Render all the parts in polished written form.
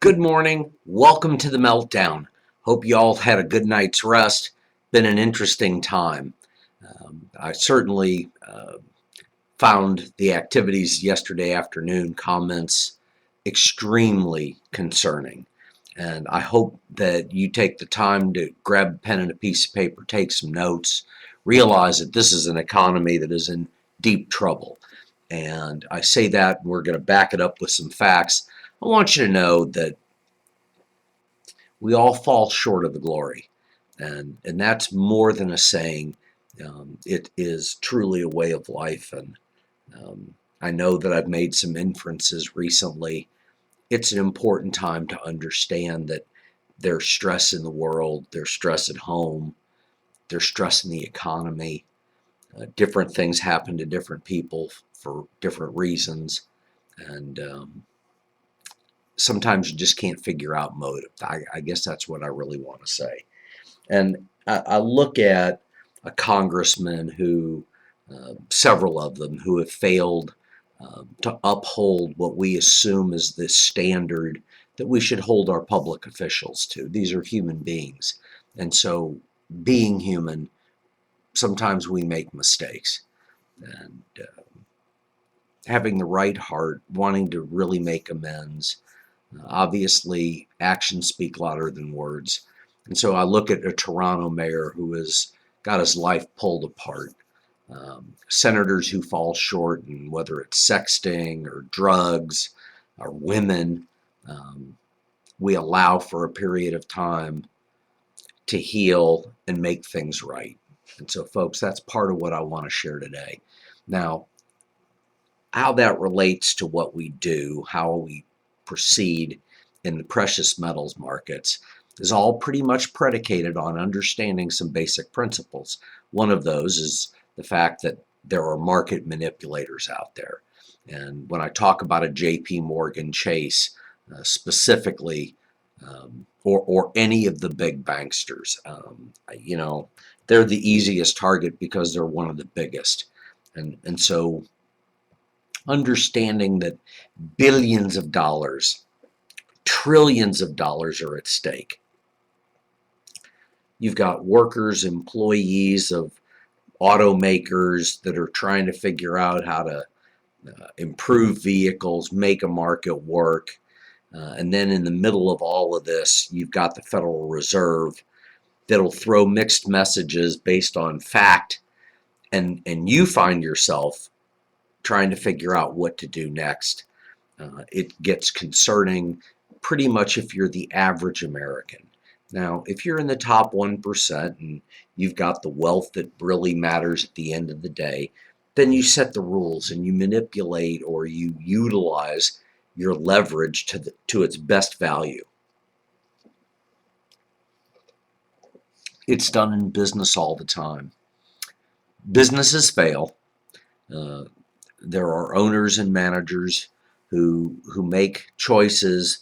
Good morning. Welcome to the Meltdown. Hope you all had a good night's rest. Been an interesting time. I certainly found the activities yesterday afternoon comments extremely concerning. And I hope that you take the time to grab a pen and a piece of paper, take some notes, realize that this is an economy that is in deep trouble. And I say that, and we're going to back it up with some facts. I want you to know that we all fall short of the glory. And that's more than a saying. It is truly a way of life. And I know that I've made some inferences recently. It's an important time to understand that there's stress in the world, there's stress at home, there's stress in the economy. Different things happen to different people for different reasons. And sometimes you just can't figure out motive. I guess that's what I really want to say. And I look at a congressman who, several of them, who have failed to uphold what we assume is the standard that we should hold our public officials to. These are human beings. And so, being human, sometimes we make mistakes. And having the right heart, wanting to really make amends. Obviously, actions speak louder than words. And so I look at a Toronto mayor who has got his life pulled apart. Senators who fall short, and whether it's sexting or drugs or women, we allow for a period of time to heal and make things right. And so, folks, that's part of what I want to share today. Now, how that relates to what we do, how we proceed in the precious metals markets, is all pretty much predicated on understanding some basic principles. One of those is the fact that there are market manipulators out there. And when I talk about a JP Morgan Chase specifically, or any of the big banksters, they're the easiest target because they're one of the biggest. And so understanding that billions of dollars, trillions of dollars are at stake. You've got workers, employees of automakers that are trying to figure out how to improve vehicles, make a market work. And then in the middle of all of this, you've got the Federal Reserve that'll throw mixed messages based on fact. And you find yourself trying to figure out what to do next. It gets concerning pretty much if you're the average American. Now, if you're in the top 1% and you've got the wealth that really matters at the end of the day, then you set the rules and you manipulate or you utilize your leverage to its best value. It's done in business all the time. Businesses fail. There are owners and managers who make choices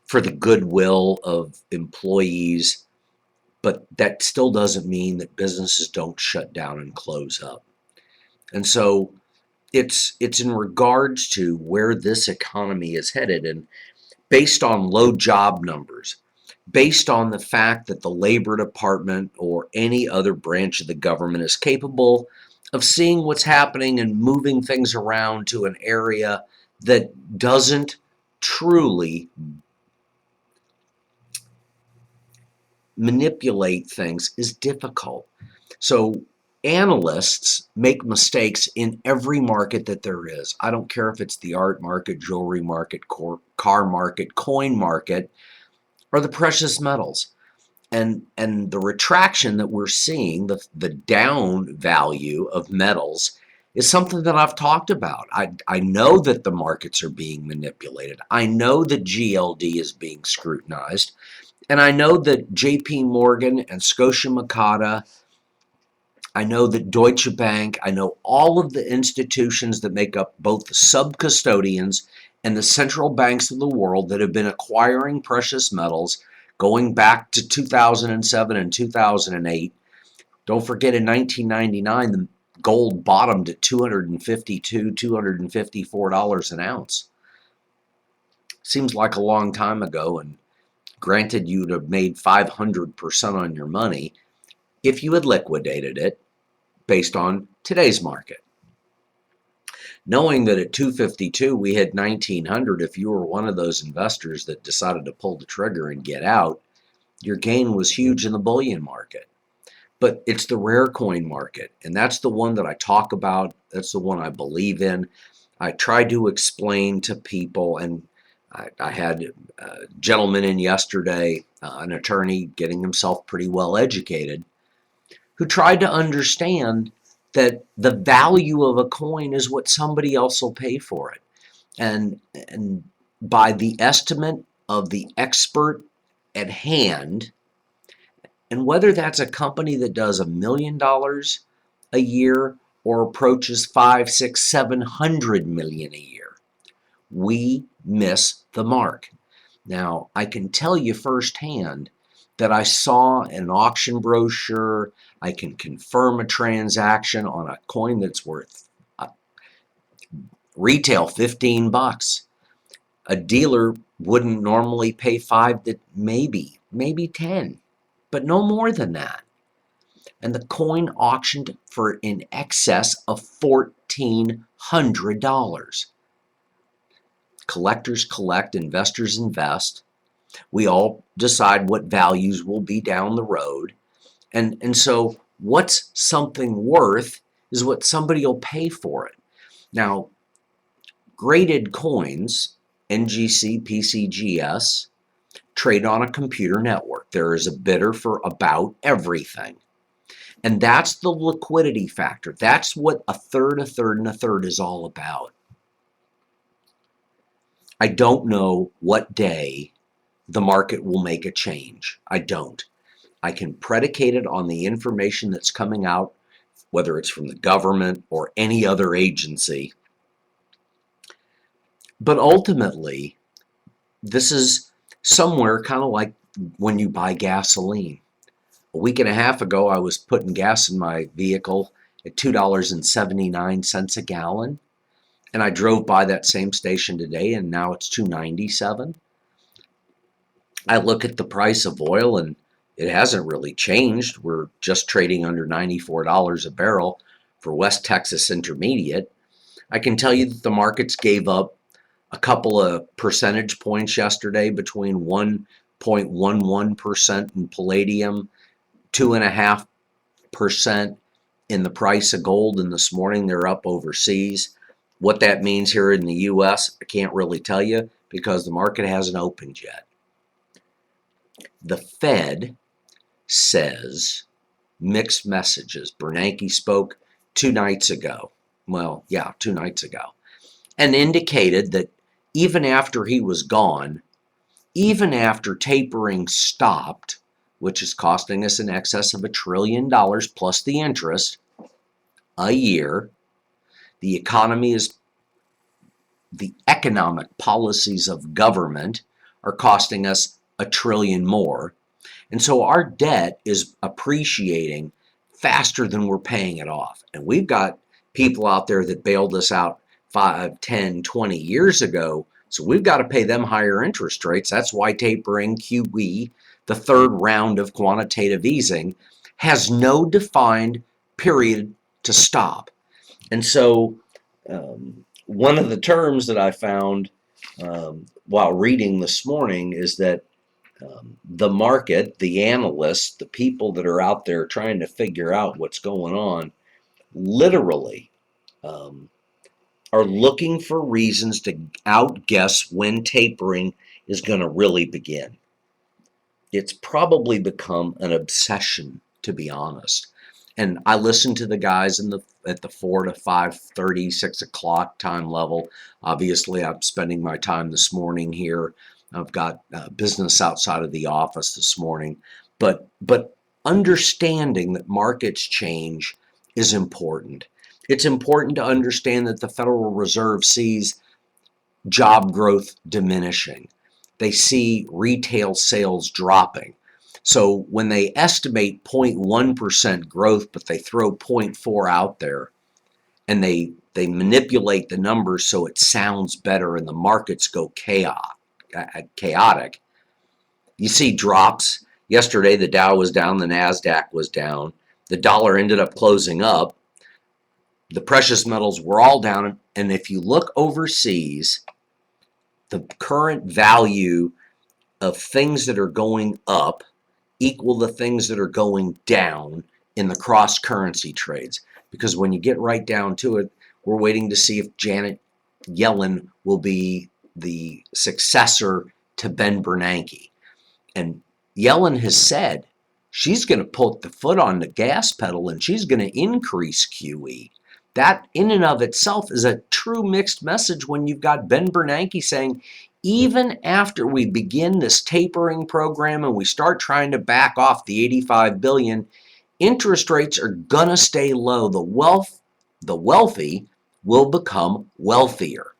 for the goodwill of employees, but that still doesn't mean that businesses don't shut down and close up. And so it's in regards to where this economy is headed, and based on low job numbers, based on the fact that the Labor Department or any other branch of the government is capable of seeing what's happening and moving things around to an area that doesn't truly manipulate things is difficult. So analysts make mistakes in every market that there is. I don't care if it's the art market, jewelry market, car market, coin market, or the precious metals. And the retraction that we're seeing, the down value of metals, is something that I've talked about. I know that the markets are being manipulated. I know that GLD is being scrutinized. And I know that JP Morgan and Scotia Makata, I know that Deutsche Bank, I know all of the institutions that make up both the sub-custodians and the central banks of the world that have been acquiring precious metals going back to 2007 and 2008. Don't forget, in 1999, the gold bottomed at $252, $254 an ounce. seems like a long time ago, and granted you'd have made 500% on your money if you had liquidated it based on today's market. Knowing that at 252 we had 1900, if you were one of those investors that decided to pull the trigger and get out, your gain was huge in the bullion market. But it's the rare coin market, and that's the one that I talk about. That's the one I believe in. I tried to explain to people, and I had a gentleman in yesterday, an attorney getting himself pretty well educated, who tried to understand that the value of a coin is what somebody else will pay for it. And by the estimate of the expert at hand, and whether that's a company that does $1 million a year or approaches 5, 6, 700 million a year, we miss the mark. Now, I can tell you firsthand that I saw an auction brochure. I can confirm a transaction on a coin that's worth retail $15. A dealer wouldn't normally pay 5 to maybe 10, but no more than that. And the coin auctioned for in excess of $1,400. Collectors collect, investors invest. We all decide what values will be down the road. And so what's something worth is what somebody will pay for it. Now, graded coins, NGC, PCGS, trade on a computer network. There is a bidder for about everything. And that's the liquidity factor. That's what a third, and a third is all about. I don't know what day the market will make a change. I don't. I can predicate it on the information that's coming out, whether it's from the government or any other agency. But ultimately, this is somewhere kind of like when you buy gasoline. A week and a half ago, I was putting gas in my vehicle at $2.79 a gallon. And I drove by that same station today, and now it's $2.97. I look at the price of oil, and it hasn't really changed. We're just trading under $94 a barrel for West Texas Intermediate. I can tell you that the markets gave up a couple of percentage points yesterday, between 1.11% in palladium, 2.5% in the price of gold, and this morning they're up overseas. What that means here in the U.S., I can't really tell you because the market hasn't opened yet. The Fed says mixed messages. Bernanke spoke 2 nights ago. Well, yeah, 2 nights ago. And indicated that even after he was gone, even after tapering stopped, which is costing us in excess of $1 trillion plus the interest a year, the economic policies of government are costing us $1 trillion more. And so our debt is appreciating faster than we're paying it off. And we've got people out there that bailed us out 5, 10, 20 years ago. So we've got to pay them higher interest rates. That's why tapering, QE, the third round of quantitative easing, has no defined period to stop. And so one of the terms that I found while reading this morning is that the market, the analysts, the people that are out there trying to figure out what's going on, literally are looking for reasons to outguess when tapering is going to really begin. It's probably become an obsession, to be honest. And I listen to the guys at the 4 to 5:30, 6 o'clock time level. Obviously, I'm spending my time this morning here. I've got business outside of the office this morning. But understanding that markets change is important. It's important to understand that the Federal Reserve sees job growth diminishing. They see retail sales dropping. So when they estimate 0.1% growth, but they throw 0.4 out there, and they manipulate the numbers so it sounds better and the markets go chaos, chaotic. You see drops. Yesterday, the Dow was down, the NASDAQ was down. The dollar ended up closing up. The precious metals were all down. And if you look overseas, the current value of things that are going up equal the things that are going down in the cross-currency trades. Because when you get right down to it, we're waiting to see if Janet Yellen will be the successor to Ben Bernanke. And Yellen has said she's going to put the foot on the gas pedal and she's going to increase QE. That in and of itself is a true mixed message when you've got Ben Bernanke saying, even after we begin this tapering program and we start trying to back off the 85 billion, interest rates are going to stay low. The wealthy will become wealthier.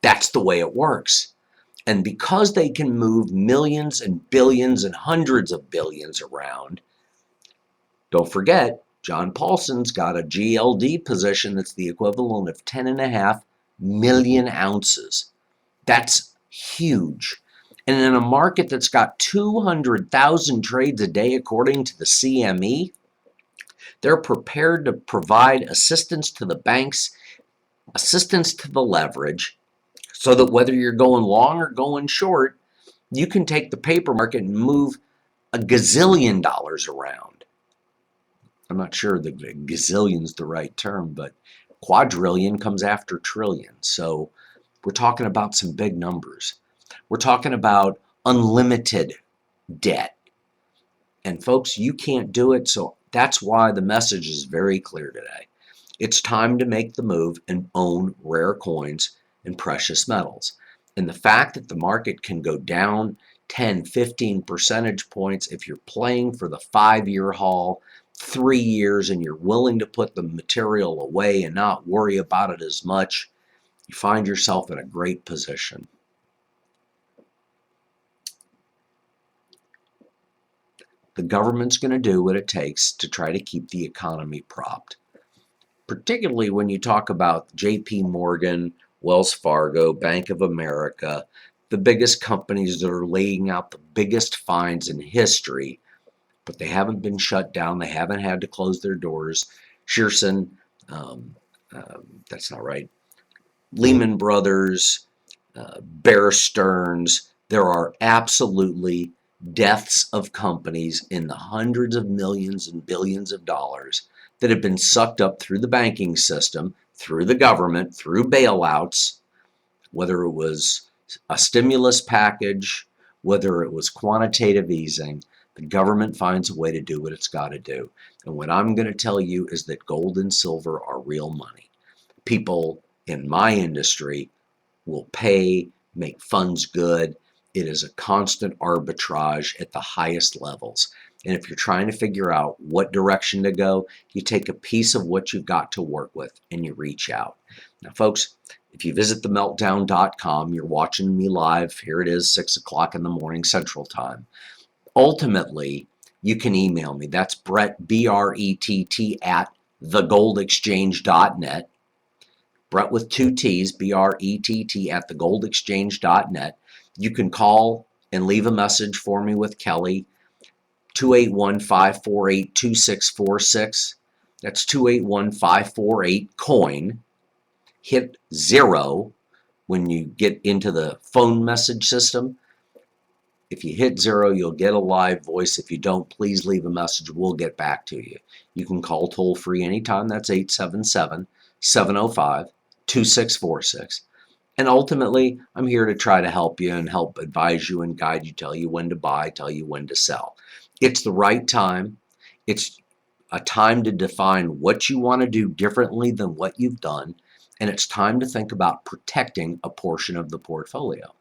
That's the way it works. And because they can move millions and billions and hundreds of billions around, don't forget, John Paulson's got a GLD position that's the equivalent of 10.5 million ounces. That's huge. And in a market that's got 200,000 trades a day, according to the CME, they're prepared to provide assistance to the banks, assistance to the leverage, so that whether you're going long or going short, you can take the paper market and move a gazillion dollars around. I'm not sure the gazillion's the right term, but quadrillion comes after trillion. So we're talking about some big numbers. We're talking about unlimited debt. And folks, you can't do it. So that's why the message is very clear today. It's time to make the move and own rare coins and precious metals. And the fact that the market can go down 10, 15 percentage points if you're playing for the 5-year haul, 3 years, and you're willing to put the material away and not worry about it as much, you find yourself in a great position. The government's going to do what it takes to try to keep the economy propped, particularly when you talk about JP Morgan, Wells Fargo, Bank of America, the biggest companies that are laying out the biggest fines in history, but they haven't been shut down. They haven't had to close their doors. Shearson, that's not right. Lehman Brothers, Bear Stearns. There are absolutely deaths of companies in the hundreds of millions and billions of dollars that have been sucked up through the banking system, through the government, through bailouts, whether it was a stimulus package, whether it was quantitative easing. The government finds a way to do what it's got to do. And what I'm going to tell you is that gold and silver are real money. People in my industry will pay, make funds good. It is a constant arbitrage at the highest levels. And if you're trying to figure out what direction to go, you take a piece of what you've got to work with and you reach out. Now, folks, if you visit themeltdown.com, you're watching me live. Here it is, 6 o'clock in the morning Central Time. Ultimately, you can email me. That's Brett, B-R-E-T-T, at thegoldexchange.net. Brett with 2 T's, B-R-E-T-T, at thegoldexchange.net. You can call and leave a message for me with Kelly, 281-548-2646. That's 281-548-COIN. Hit 0 when you get into the phone message system. If you hit 0, you'll get a live voice. If you don't, please leave a message. We'll get back to you. You can call toll free anytime. That's 877-705-2646. And ultimately, I'm here to try to help you and help advise you and guide you, tell you when to buy, tell you when to sell. It's the right time. It's a time to define what you want to do differently than what you've done. And it's time to think about protecting a portion of the portfolio.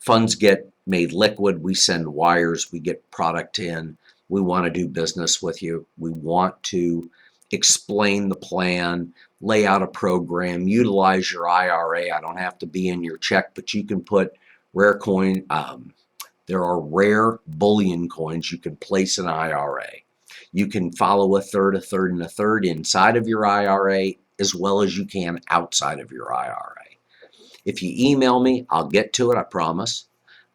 Funds get made liquid. We send wires. We get product in. We want to do business with you. We want to explain the plan, lay out a program, utilize your IRA. I don't have to be in your check, but you can put rare coin. There are rare bullion coins you can place in IRA. You can follow a third, and a third inside of your IRA as well as you can outside of your IRA. If you email me, I'll get to it, I promise.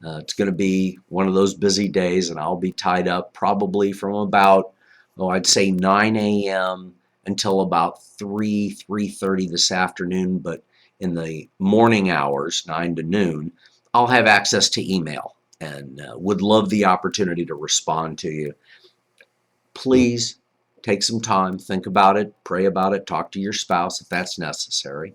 It's going to be one of those busy days, and I'll be tied up probably from about, I'd say 9 a.m. until about 3:30 this afternoon. But in the morning hours, 9 to noon, I'll have access to email and would love the opportunity to respond to you. Please take some time, think about it, pray about it, talk to your spouse if that's necessary.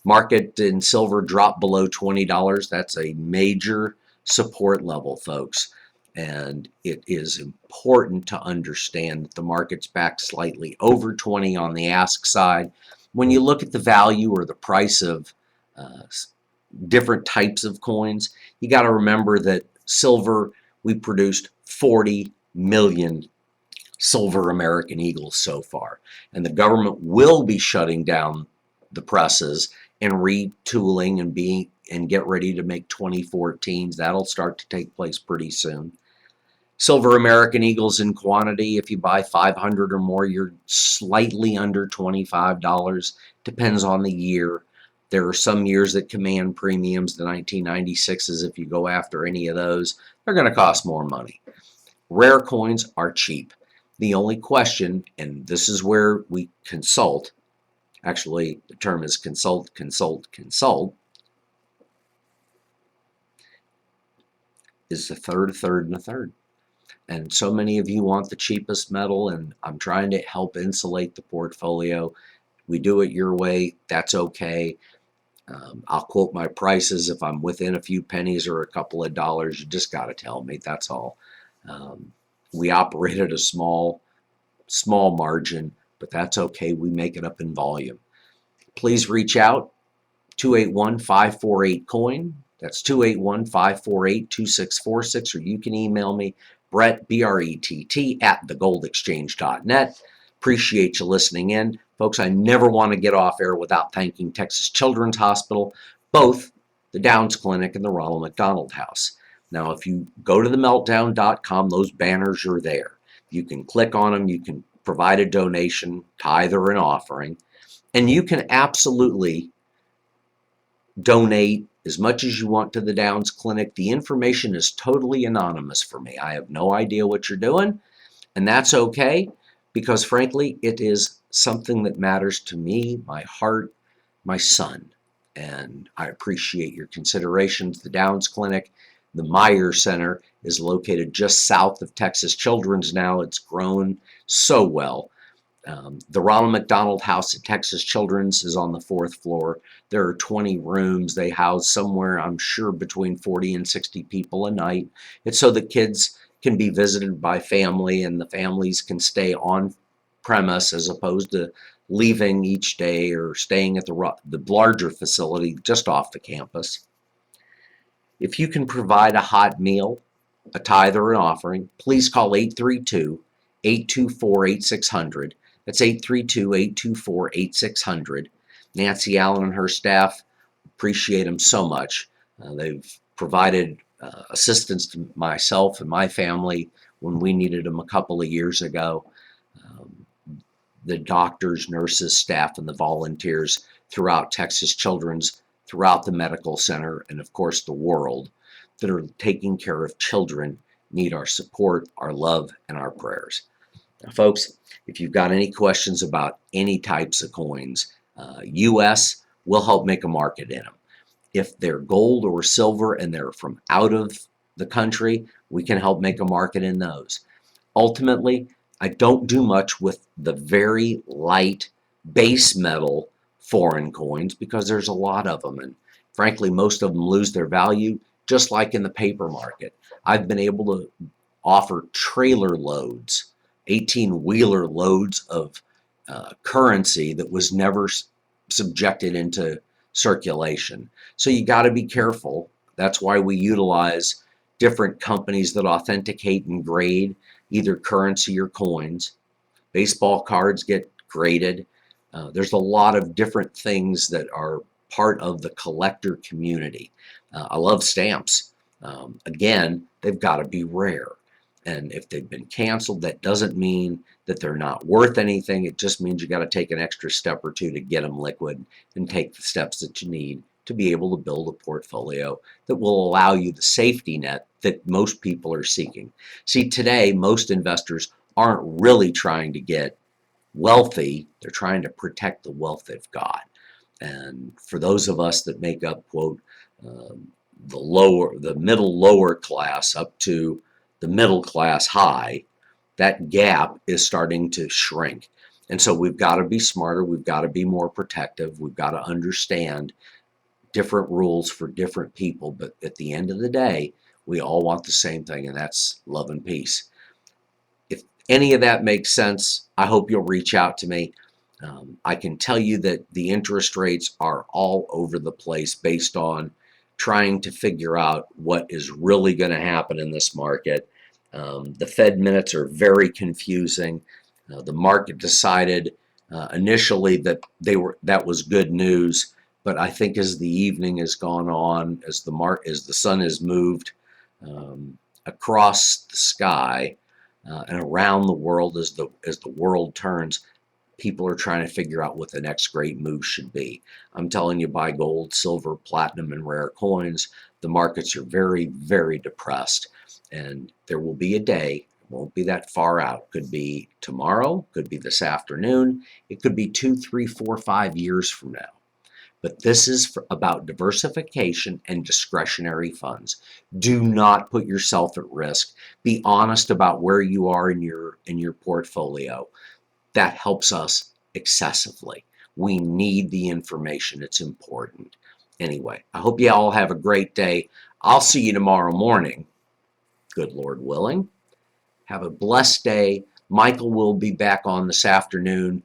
Market in silver dropped below $20. That's a major support level, folks. And it is important to understand that the market's back slightly over 20 on the ask side. When you look at the value or the price of different types of coins, you got to remember that silver, we produced 40 million silver American Eagles so far. And the government will be shutting down the presses and retooling and get ready to make 2014s. That'll start to take place pretty soon. Silver American Eagles in quantity, if you buy 500 or more, you're slightly under $25. Depends on the year. There are some years that command premiums. The 1996s, if you go after any of those, they're going to cost more money. Rare coins are cheap. The only question, and this is where we consult, actually the term is consult, is a third, and a third. And so many of you want the cheapest metal, and I'm trying to help insulate the portfolio. We do it your way, that's okay. I'll quote my prices if I'm within a few pennies or a couple of dollars. You just got to tell me, that's all. We operate at a small margin, but that's okay. We make it up in volume. Please reach out, 281-548-COIN. That's 281-548-2646, or you can email me, Brett, B-R-E-T-T, @thegoldexchange.net. Appreciate you listening in. Folks, I never want to get off air without thanking Texas Children's Hospital, both the Downs Clinic and the Ronald McDonald House. Now, if you go to the meltdown.com, those banners are there. You can click on them. You can provide a donation, tithe or an offering, and you can absolutely donate as much as you want to the Downs Clinic. The information is totally anonymous for me. I have no idea what you're doing, and that's okay, because frankly, it is something that matters to me, my heart, my son, and I appreciate your considerations. The Downs Clinic, the Meyer Center, is located just south of Texas Children's now. It's grown so well. The Ronald McDonald House at Texas Children's is on the 4th floor. There are 20 rooms. They house somewhere, I'm sure, between 40 and 60 people a night. It's so the kids can be visited by family and the families can stay on premise as opposed to leaving each day or staying at the larger facility just off the campus. If you can provide a hot meal, a tithe, or an offering, please call 832-824-8600. That's 832-824-8600. Nancy Allen and her staff, appreciate them so much. They've provided assistance to myself and my family when we needed them a couple of years ago. The doctors, nurses, staff, and the volunteers throughout Texas Children's, throughout the medical center, and of course the world that are taking care of children need our support, our love, and our prayers. Now, folks, if you've got any questions about any types of coins, U.S. will help make a market in them. If they're gold or silver and they're from out of the country, we can help make a market in those. Ultimately, I don't do much with the very light base metal foreign coins because there's a lot of them, and frankly most of them lose their value just like in the paper market. I've been able to offer trailer loads, 18-wheeler loads of currency that was never subjected into circulation. So you got to be careful. That's why we utilize different companies that authenticate and grade either currency or coins. Baseball cards get graded. There's a lot of different things that are part of the collector community. I love stamps. Again, they've got to be rare. And if they've been canceled, that doesn't mean that they're not worth anything. It just means you got to take an extra step or two to get them liquid and take the steps that you need to be able to build a portfolio that will allow you the safety net that most people are seeking. See, today, most investors aren't really trying to get wealthy, they're trying to protect the wealth they've got. And for those of us that make up, quote, the middle lower class up to the middle class high, that gap is starting to shrink. And so we've got to be smarter, we've got to be more protective, we've got to understand different rules for different people. But at the end of the day, we all want the same thing, and that's love and peace. If any of that makes sense, I hope you'll reach out to me. I can tell you that the interest rates are all over the place based on trying to figure out what is really going to happen in this market. The Fed minutes are very confusing. The market decided initially that that was good news, but I think as the evening has gone on, as the sun has moved across the sky and around the world, as the world turns, people are trying to figure out what the next great move should be. I'm telling you, buy gold, silver, platinum, and rare coins. The markets are very, very depressed, and there will be a day, it won't be that far out. Could be tomorrow, could be this afternoon, it could be 2, 3, 4, 5 years from now. But this is about diversification and discretionary funds. Do not put yourself at risk. Be honest about where you are in your portfolio. That helps us excessively. We need the information. It's important. Anyway, I hope you all have a great day. I'll see you tomorrow morning, good Lord willing. Have a blessed day. Michael will be back on this afternoon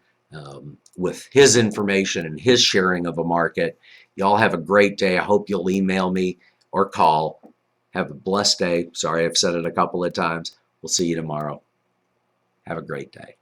with his information and his sharing of a market. Y'all have a great day. I hope you'll email me or call. Have a blessed day. Sorry, I've said it a couple of times. We'll see you tomorrow. Have a great day.